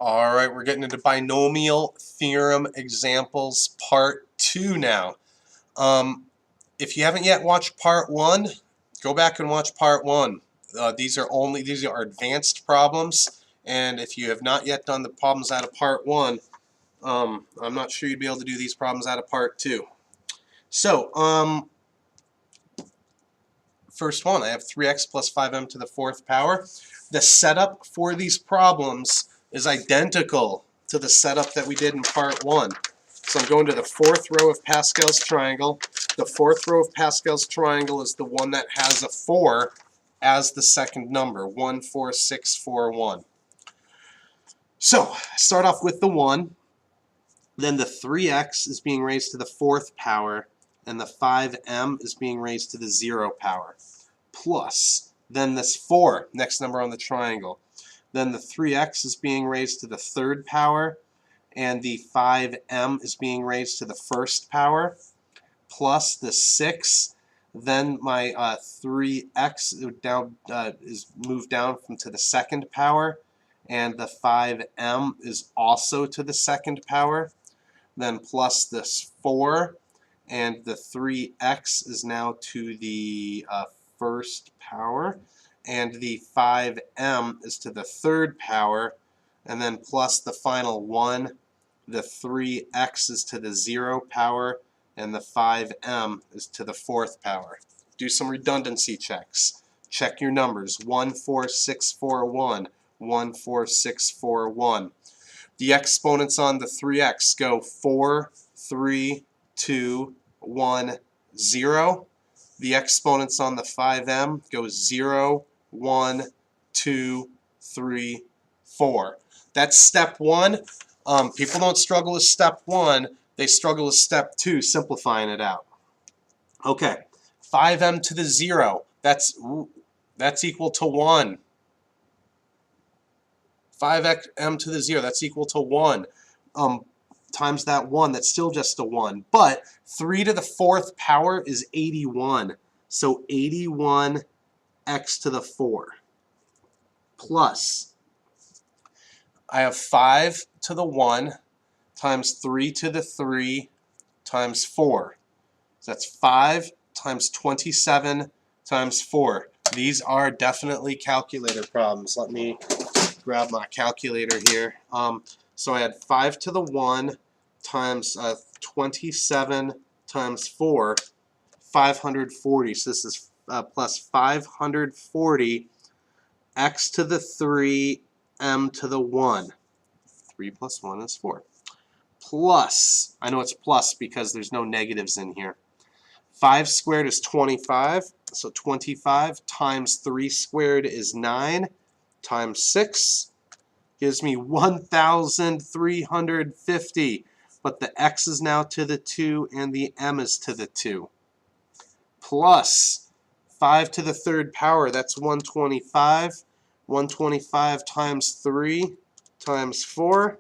All right, we're getting into binomial theorem examples part 2 now. If you haven't yet watched part 1, go back and watch part 1. These are advanced problems, and if you have not yet done the problems out of part 1, I'm not sure you'd be able to do these problems out of part 2. So, first one, I have 3x plus 5m to the 4th power. The setup for these problems is identical to the setup that we did in part 1. So I'm going to the 4th row of Pascal's triangle. The 4th row of Pascal's triangle is the one that has a 4 as the second number, 1, 4, 6, 4, 1. So start off with the 1. Then the 3x is being raised to the 4th power, and the 5m is being raised to the 0 power. Plus, then this 4, next number on the triangle. Then the 3x is being raised to the 3rd power, and the 5m is being raised to the 1st power. Plus the 6, then my 3x down, is moved down to the 2nd power, and the 5m is also to the 2nd power. Then plus this 4, and the 3x is now to the 1st power, and the 5m is to the 3rd power, and then plus the final 1, the 3x is to the 0 power, and the 5m is to the 4th power. Do some redundancy checks. Check your numbers. 1, 4, 6, 4, 1. 1, 4, 6, 4, 1. The exponents on the 3x go 4, 3, 2, 1, 0. The exponents on the 5m go 0, 1, 2, 3, 4. That's step 1. People don't struggle with step 1. They struggle with step 2, simplifying it out. Okay, 5m to the 0. That's equal to 1. 5m to the 0, that's equal to 1. Times that 1, that's still just a 1. But 3 to the 4th power is 81. So 81x to the 4. Plus, I have 5 to the 1 times 3 to the 3 times 4. So that's 5 times 27 times 4. These are definitely calculator problems. Let me grab my calculator here. So I had 5 to the 1 times 27 times 4, 540. So this is plus 540 x to the 3, m to the 1. 3 plus 1 is 4. Plus, I know it's plus because there's no negatives in here. 5 squared is 25, so 25 times 3 squared is 9, times 6 gives me 1,350. But the x is now to the 2 and the m is to the 2. Plus 5 to the 3rd power, that's 125. 125 times 3 times 4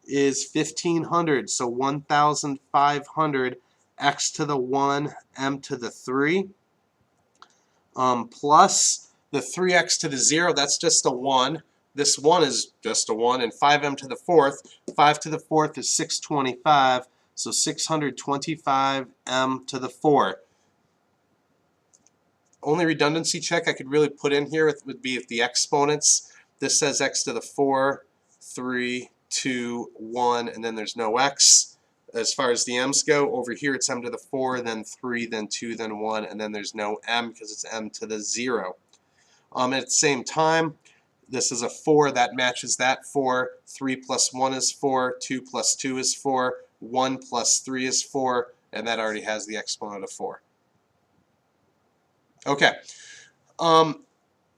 is 1,500. So 1,500 x to the 1, m to the 3. Plus the 3x to the 0, that's just a 1. This 1 is just a 1, and 5m to the 4th. 5 to the 4th is 625, so 625m to the 4. Only redundancy check I could really put in here would be if the exponents. This says x to the 4, 3, 2, 1, and then there's no x. As far as the m's go, over here it's m to the 4, then 3, then 2, then 1, and then there's no m because it's m to the 0. At the same time, this is a 4, that matches that 4. 3 plus 1 is 4, 2 plus 2 is 4, 1 plus 3 is 4, and that already has the exponent of 4. Okay,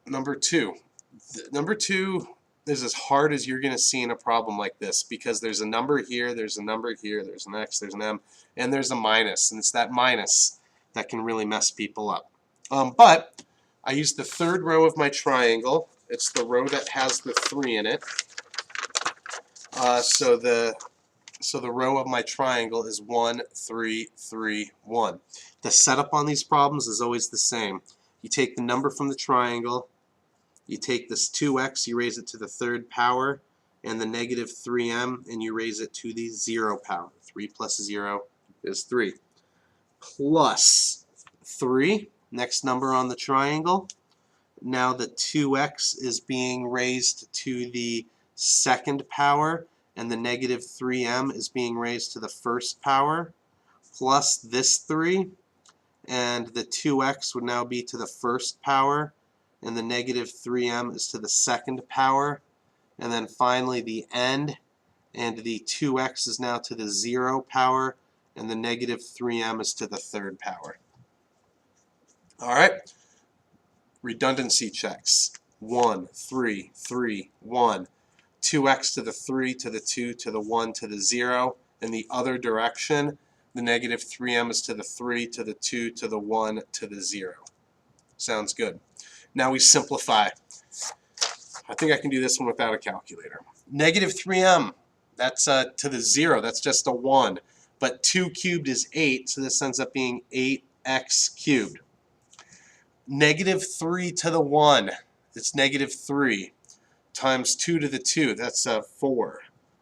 number 2. Number 2 is as hard as you're going to see in a problem like this because there's a number here, there's a number here, there's an x, there's an m, and there's a minus, and it's that minus that can really mess people up. But I use the 3rd row of my triangle. It's the row that has the 3 in it. So the row of my triangle is 1, 3, 3, 1. The setup on these problems is always the same. You take the number from the triangle, you take this 2x, you raise it to the 3rd power, and the negative 3m, and you raise it to the 0 power. 3 plus 0 is 3. Plus 3, next number on the triangle. Now the 2x is being raised to the second power, and the negative 3m is being raised to the first power, plus this 3, and the 2x would now be to the first power, and the negative 3m is to the second power, and then finally the end, and the 2x is now to the 0 power, and the negative 3m is to the third power. Alright, redundancy checks. 1, 3, 3, 1. 2x to the 3 to the 2 to the 1 to the 0. In the other direction, the negative 3m is to the 3 to the 2 to the 1 to the 0. Sounds good. Now we simplify. I think I can do this one without a calculator. Negative 3m, that's to the 0, that's just a 1. But 2 cubed is 8, so this ends up being 8x cubed. Negative 3 to the 1, it's negative 3, times 2 to the 2, that's a 4,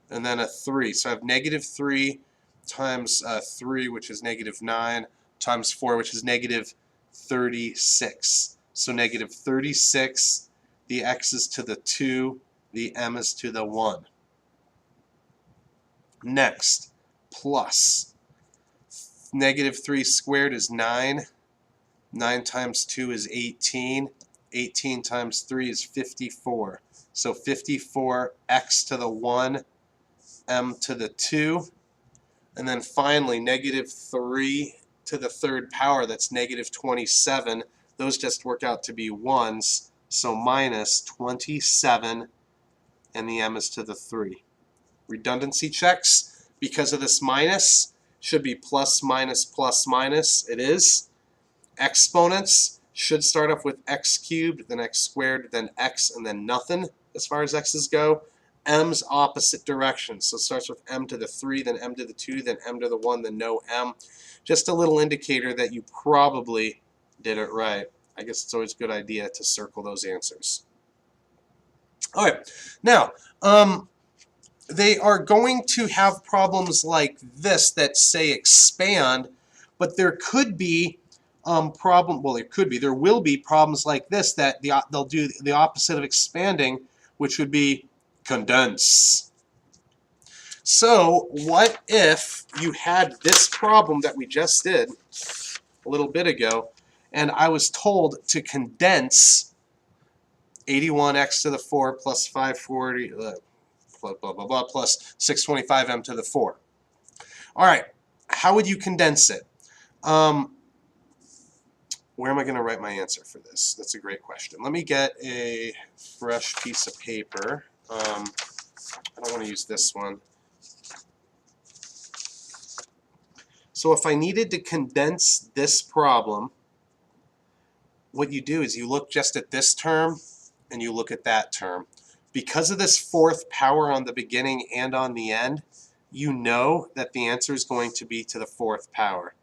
and then a 3. So I have negative 3 times 3, which is negative 9, times 4, which is negative 36. So negative 36, the x is to the 2, the m is to the 1. Next, plus. Negative 3 squared is 9. 9 times 2 is 18. 18 times 3 is 54. So 54, x to the 1, m to the 2. And then finally, negative 3 to the third power, that's negative 27. Those just work out to be 1s. So minus 27, and the m is to the 3. Redundancy checks, because of this minus, should be plus, minus, plus, minus. It is. Exponents should start off with x cubed, then x squared, then x, and then nothing as far as x's go. M's opposite direction. So it starts with m to the 3, then m to the 2, then m to the 1, then no m. Just a little indicator that you probably did it right. I guess it's always a good idea to circle those answers. All right, now, they are going to have problems like this that say expand, but there could be there will be problems like this that they'll do the opposite of expanding, which would be condense. So what if you had this problem that we just did a little bit ago, and I was told to condense 81x to the 4 plus 540 blah, blah, blah, blah, plus 625m to the 4. All right, how would you condense it? Where am I going to write my answer for this? That's a great question. Let me get a fresh piece of paper. I don't want to use this one. So if I needed to condense this problem, what you do is you look just at this term and you look at that term. Because of this fourth power on the beginning and on the end, you know that the answer is going to be to the fourth power.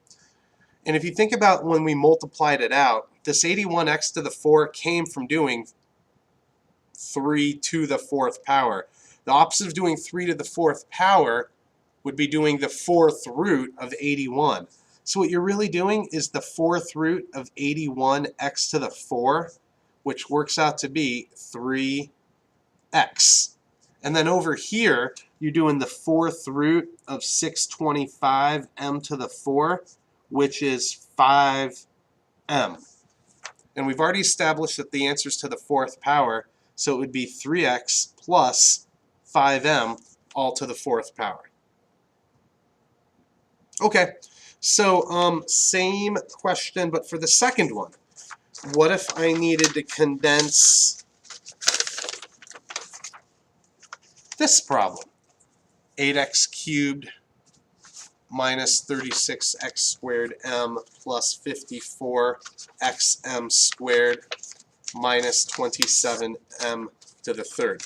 And if you think about when we multiplied it out, this 81x to the 4 came from doing 3 to the fourth power. The opposite of doing 3 to the fourth power would be doing the fourth root of 81. So what you're really doing is the fourth root of 81x to the 4, which works out to be 3x. And then over here, you're doing the fourth root of 625m to the 4, which is 5m. And we've already established that the answer is to the fourth power, so it would be 3x plus 5m all to the fourth power. Okay, so same question, but for the second one. What if I needed to condense this problem? 8x cubed minus 36x squared m plus 54xm squared minus 27m to the third.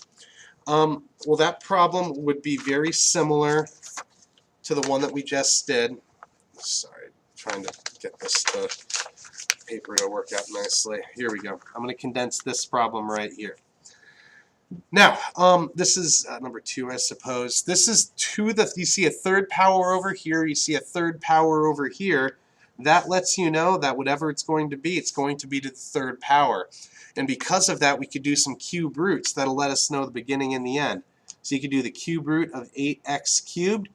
Well, that problem would be very similar to the one that we just did. Sorry, trying to get this paper to work out nicely. Here we go. I'm going to condense this problem right here. Now, this is number 2, I suppose. This is you see a third power over here, you see a third power over here. That lets you know that whatever it's going to be to the third power. And because of that, we could do some cube roots that'll let us know the beginning and the end. So you could do the cube root of 8x cubed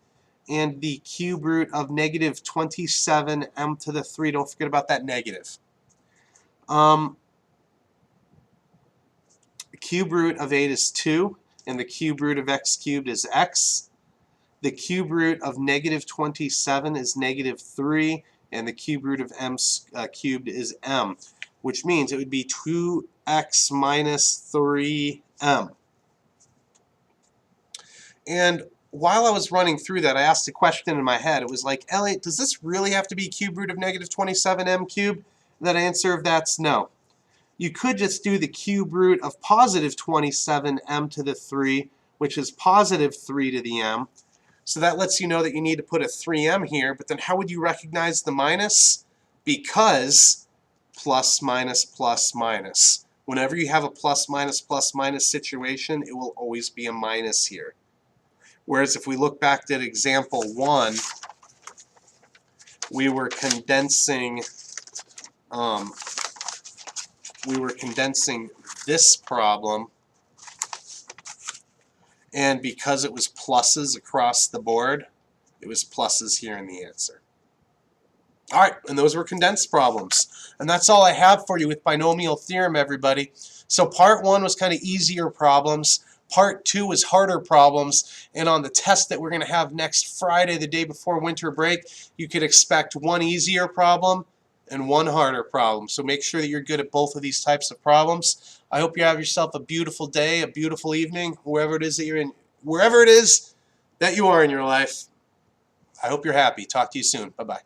and the cube root of negative 27m to the 3. Don't forget about that negative. The cube root of 8 is 2, and the cube root of x cubed is x. The cube root of negative 27 is negative 3, and the cube root of m cubed is m, which means it would be 2x minus 3m. And while I was running through that, I asked a question in my head. It was like, Elliot, does this really have to be cube root of negative 27m cubed? And that answer of that's no. You could just do the cube root of positive 27m to the 3, which is positive 3 to the m. So that lets you know that you need to put a 3m here, but then how would you recognize the minus? Because plus minus plus minus. Whenever you have a plus minus situation, it will always be a minus here. Whereas if we look back at example 1, we were condensing this problem, and because it was pluses across the board, it was pluses here in the answer. All right, and those were condensed problems. And that's all I have for you with binomial theorem, everybody. So part 1 was kind of easier problems. Part 2 was harder problems. And on the test that we're going to have next Friday, the day before winter break, you could expect 1 easier problem and 1 harder problem. So make sure that you're good at both of these types of problems. I hope you have yourself a beautiful day, a beautiful evening, wherever it is that you're in, wherever it is that you are in your life. I hope you're happy. Talk to you soon. Bye-bye.